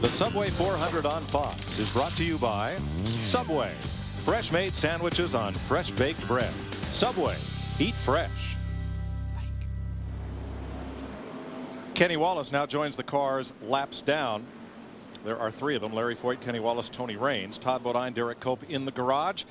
The Subway 400 on Fox is brought to you by Subway. Fresh made sandwiches on fresh baked bread. Subway, eat fresh. Kenny Wallace now joins the cars laps down. There are three of them: Larry Foyt, Kenny Wallace, Tony Raines, Todd Bodine, Derek Cope in the garage.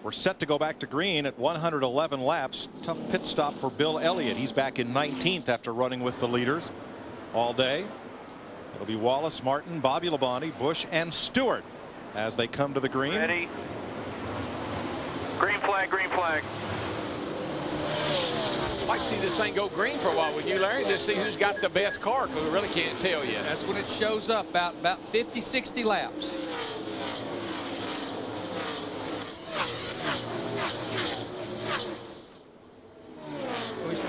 We're set to go back to green at 111 laps. Tough pit stop for Bill Elliott. He's back in 19th after running with the leaders all day. It'll be Wallace, Martin, Bobby Labonte, Busch, and Stewart as they come to the green. Ready. Green flag, green flag. I'd like to see this thing go green for a while, would you, Larry? Just see who's got the best car, because we really can't tell yet. That's when it shows up, about 50, 60 laps.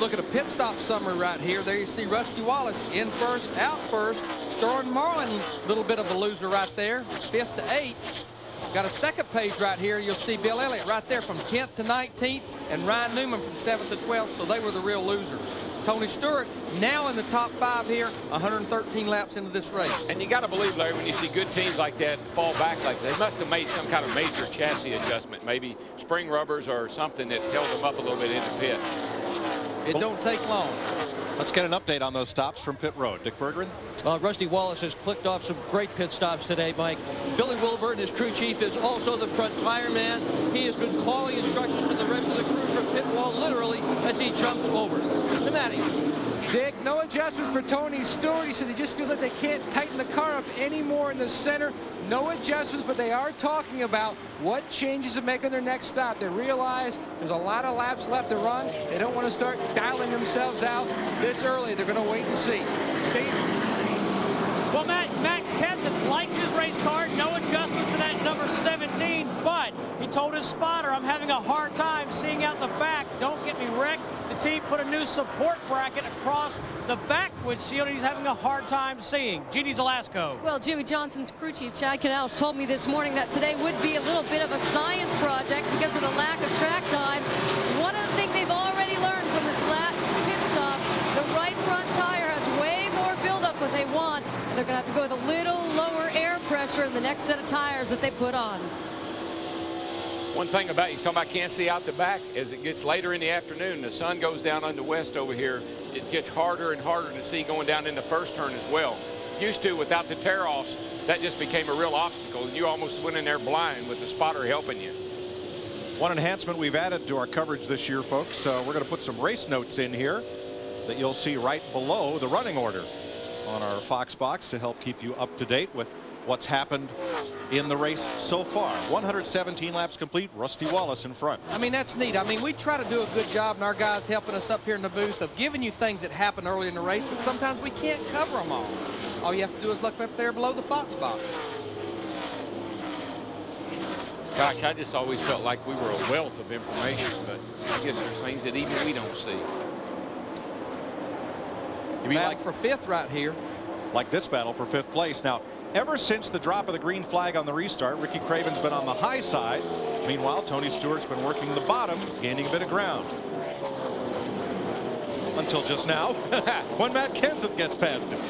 Look at a pit stop summary right here. There you see Rusty Wallace in first, out first. Sterling Marlin, a little bit of a loser right there, 5th to 8th. Got a second page right here. You'll see Bill Elliott right there from 10th to 19th, and Ryan Newman from 7th to 12th, so they were the real losers. Tony Stewart now in the top 5 here, 113 laps into this race. And you got to believe, Larry, when you see good teams like that fall back like that, they must have made some kind of major chassis adjustment, maybe spring rubbers or something that held them up a little bit in the pit. It don't take long. Let's get an update on those stops from pit road. Dick Berggren. Rusty Wallace has clicked off some great pit stops today, Mike. Billy Wilbur, his crew chief, is also the front tire man. He has been calling instructions to the rest of the crew from pit wall literally as he jumps over. To Matty. Dick, no adjustments for Tony Stewart. He said he just feels like they can't tighten the car up anymore in the center. No adjustments, but they are talking about what changes to make on their next stop. They realize there's a lot of laps left to run. They don't want to start dialing themselves out this early. They're going to wait and see. Steve? Well, Matt Kenseth likes his race car. No adjustments to that number 17, but he told his spotter, I'm having a hard time seeing out the back. Don't get me wrecked. The team put a new support bracket across the back windshield, and he's having a hard time seeing. Jeannie Zelasco. Well, Jimmy Johnson's crew chief, Chad Canals, told me this morning that today would be a little bit of a science project because of the lack of track time. One of the things they've already learned from this pit stop, the right front tire has way more buildup than they want. And they're going to have to go with a little lower air pressure in the next set of tires that they put on. One thing about you, somebody can't see out the back, as it gets later in the afternoon, the sun goes down on the west over here, it gets harder and harder to see going down in the first turn as well. Used to, without the tear-offs, that just became a real obstacle, and you almost went in there blind with the spotter helping you. One enhancement we've added to our coverage this year, folks, we're going to put some race notes in here that you'll see right below the running order on our Fox box to help keep you up to date with what's happened in the race so far. 117 laps complete. Rusty Wallace in front. I mean, that's neat. I mean, we try to do a good job, and our guys helping us up here in the booth, of giving you things that happen early in the race, but sometimes we can't cover them all. All you have to do is look up there below the Fox box. Gosh, I just always felt like we were a wealth of information, but I guess there's things that even we don't see. You mean like for 5th right here? Like this battle for 5th place. Now, ever since the drop of the green flag on the restart, Ricky Craven's been on the high side. Meanwhile, Tony Stewart's been working the bottom, gaining a bit of ground. Until just now, when Matt Kenseth gets past him.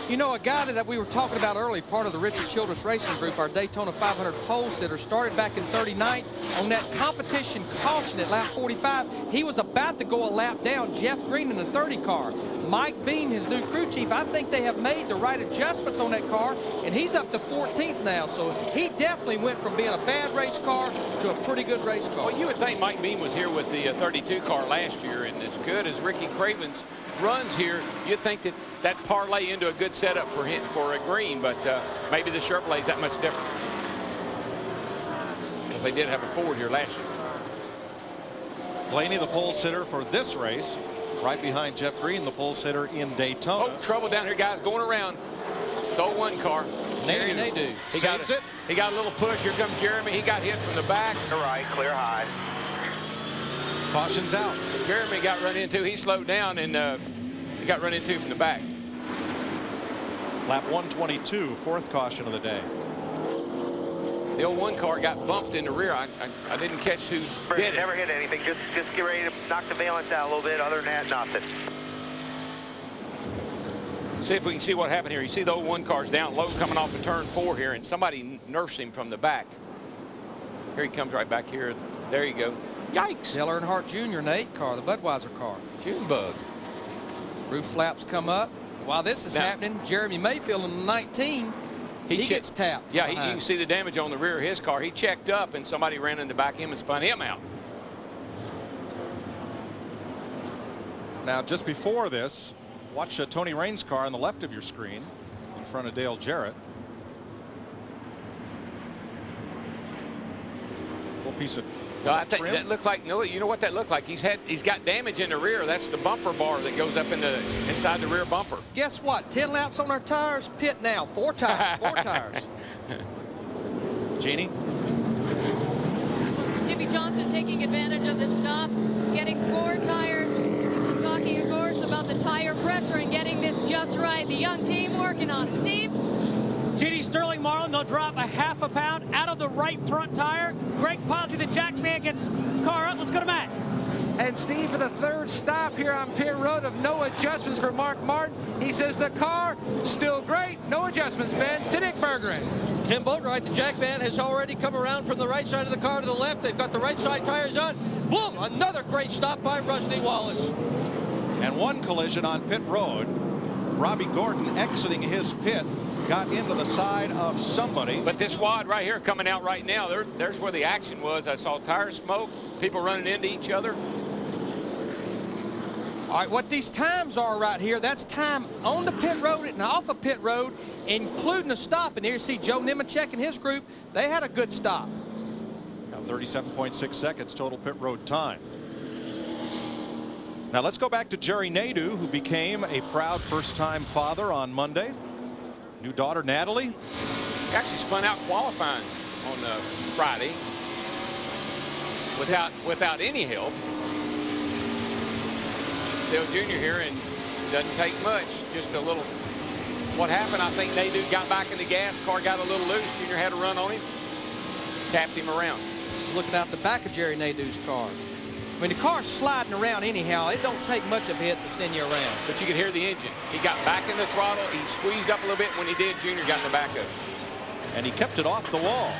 You know, a guy that we were talking about early, part of the Richard Childress Racing Group, our Daytona 500 pole sitter, started back in 39th on that competition caution at lap 45. He was about to go a lap down. Jeff Green in the 30 car. Mike Beam, his new crew chief, I think they have made the right adjustments on that car, and he's up to 14th now. So he definitely went from being a bad race car to a pretty good race car. Well, you would think Mike Beam was here with the 32 car last year, and as good as Ricky Craven's runs here, you'd think that that parlay into a good setup for him for a green, but maybe the Chevrolet's that much different, because they did have a Ford here last year. Blaney, the pole sitter for this race, right behind Jeff Green, the pole sitter in Daytona. Oh, trouble down here, guys, going around. It's 0-1 car. They do. He got a little push. Here comes Jeremy. He got hit from the back. To right, clear high. Caution's out. So Jeremy got run into. He slowed down, and he got run into from the back. Lap 122, 4th caution of the day. The 0-1 car got bumped in the rear. I didn't catch who did it. Never hit anything. Just get ready to knock the valence out a little bit. Other than that, nothing. See if we can see what happened here. You see the 01 cars down low coming off of turn 4 here, and somebody nursed him from the back. Here he comes right back here. There you go. Yikes. Dale Earnhardt Jr. in the 8 car, the Budweiser car. June bug. Roof flaps come up. While this is happening, Jeremy Mayfield in the 19, he gets tapped. Yeah, you can see the damage on the rear of his car. He checked up, and somebody ran in the back of him and spun him out. Now, just before this, watch Tony Raines' car on the left of your screen in front of Dale Jarrett. Little piece of I think that looked like, no, you know what that looked like? He's got damage in the rear. That's the bumper bar that goes up inside the rear bumper. Guess what? 10 laps on our tires. Pit now. 4 tires. 4 tires. Jeannie. Jimmy Johnson taking advantage of the stop, getting 4 tires. He's talking, of course, about the tire pressure and getting this just right. The young team working on it. Steve? J.D. Sterling Marlin, they'll drop a ½ pound out of the right front tire. Greg Posse, the Jack man, gets car up. Let's go to Matt. And Steve, for the 3rd stop here on pit road of no adjustments for Mark Martin. He says the car still great. No adjustments, Ben, to Nick Bergeron. Tim Boatwright, the Jack man, has already come around from the right side of the car to the left. They've got the right side tires on. Boom! Another great stop by Rusty Wallace. And one collision on pit road. Robbie Gordon exiting his pit got into the side of somebody. But this wad right here coming out right now, there's where the action was. I saw tire smoke, people running into each other. All right, what these times are right here, that's time on the pit road and off of pit road, including a stop. And here you see Joe Nemechek and his group. They had a good stop. Now 37.6 seconds total pit road time. Now let's go back to Jerry Nadeau, who became a proud first-time father on Monday. New daughter, Natalie. He actually spun out qualifying on Friday without any help. Dale Jr. here, and doesn't take much, just a little. What happened, I think Nadeau got back in the gas, car got a little loose, Jr. had a run on him, tapped him around. This is looking out the back of Jerry Nadeau's car. I mean, the car's sliding around anyhow. It don't take much of a hit to send you around. But you could hear the engine. He got back in the throttle. He squeezed up a little bit. When he did, Junior got in the back of it. And he kept it off the wall.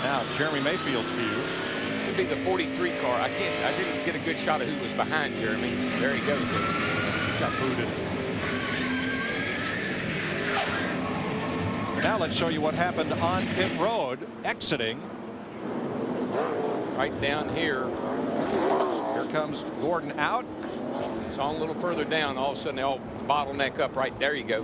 Now, Jeremy Mayfield's view. Could be the 43 car. I didn't get a good shot of who was behind Jeremy. There he goes. Got booted. Now let's show you what happened on pit road, exiting. Right down here. Here comes Gordon out. It's on a little further down. All of a sudden, they all bottleneck up right there. You go.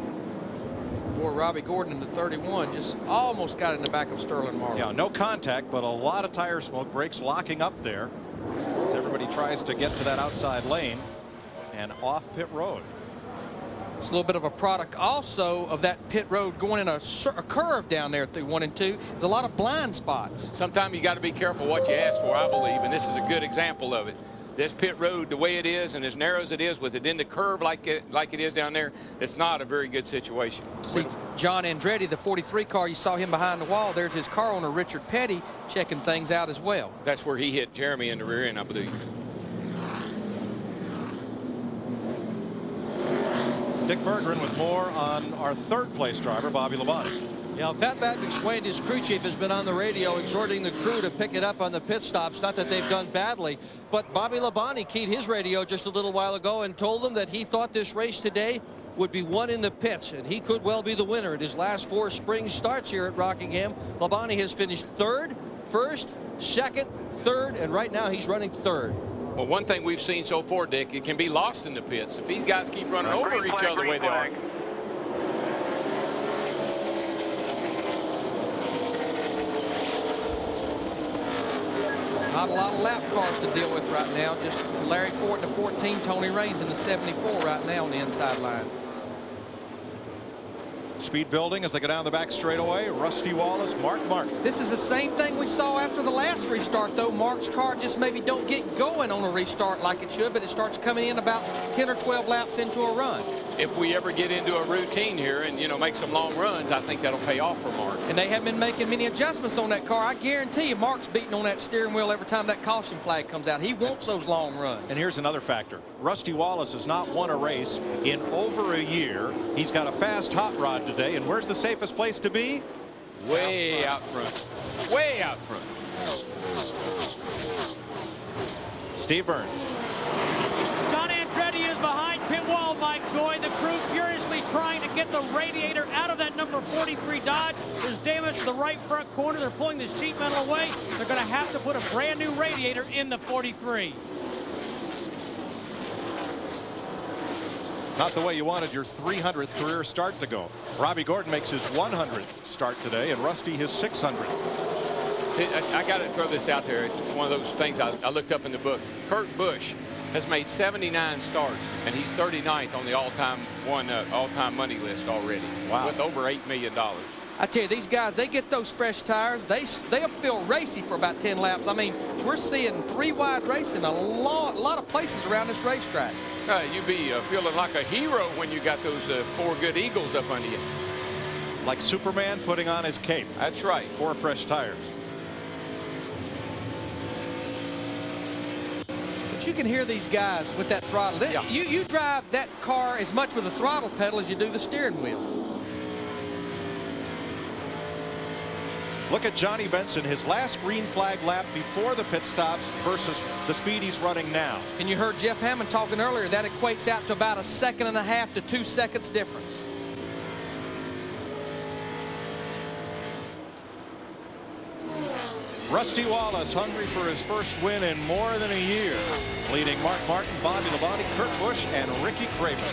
Boy, Robbie Gordon in the 31 just almost got in the back of Sterling Marlin. Yeah, no contact, but a lot of tire smoke. Brakes locking up there as everybody tries to get to that outside lane and off pit road. It's a little bit of a product also of that pit road going in a curve down there through 1 and 2. There's a lot of blind spots. Sometimes you got to be careful what you ask for, I believe, and this is a good example of it. This pit road, the way it is and as narrow as it is, with it in the curve like it is down there, it's not a very good situation. See, John Andretti, the 43 car, you saw him behind the wall. There's his car owner, Richard Petty, checking things out as well. That's where he hit Jeremy in the rear end, I believe. Dick Bergeron with more on our 3rd place driver, Bobby Labonte. Yeah, Pat McSwain, his crew chief, has been on the radio exhorting the crew to pick it up on the pit stops. Not that they've done badly, but Bobby Labonte keyed his radio just a little while ago and told them that he thought this race today would be won in the pits, and he could well be the winner in his last 4 spring starts here at Rockingham. Labonte has finished 3rd, 1st, 2nd, 3rd, and right now he's running 3rd. Well, one thing we've seen so far, Dick, it can be lost in the pits. If these guys keep running over each other the way they are. Not a lot of lap cars to deal with right now. Just Larry Ford in the 14, Tony Raines in the 74 right now on the inside line. Speed building as they go down the back straightaway. Rusty Wallace, Mark Martin. This is the same thing we saw after the last restart, though. Mark's car just maybe don't get going on a restart like it should, but it starts coming in about 10 or 12 laps into a run. if we ever get into a routine here and, you know, make some long runs, I think that'll pay off for Mark. And they haven't been making many adjustments on that car. I guarantee you Mark's beating on that steering wheel every time that caution flag comes out. He wants those long runs. And here's another factor. Rusty Wallace has not won a race in over a year. He's got a fast hot rod today. And where's the safest place to be? Way out front. Way out front. Steve Burns. John Andretti is behind pit wall, Mike Joy. The crew furiously trying to get the radiator out of that number 43 Dodge. There's damage to the right front corner. They're pulling the sheet metal away. They're going to have to put a brand new radiator in the 43. Not the way you wanted your 300th career start to go. Robbie Gordon makes his 100th start today, and Rusty his 600th. I got to throw this out there. It's one of those things I looked up in the book. Kurt Busch has made 79 starts, and he's 39th on the all-time money list already. Wow. With over $8 million. I tell you, these guys, they get those fresh tires. They'll feel racy for about 10 laps. I mean, we're seeing 3-wide racing a lot of places around this racetrack. You'd be feeling like a hero when you got those 4 good Eagles up under you. Like Superman putting on his cape. That's right. 4 fresh tires. But you can hear these guys with that throttle. Yeah. You drive that car as much with the throttle pedal as you do the steering wheel. Look at Johnny Benson, his last green flag lap before the pit stops versus the speed he's running now. And you heard Jeff Hammond talking earlier. That equates out to about 1.5 seconds to 2 seconds difference. Rusty Wallace hungry for his first win in more than a year, leading Mark Martin, Bobby Labonte, Kurt Busch, and Ricky Craven.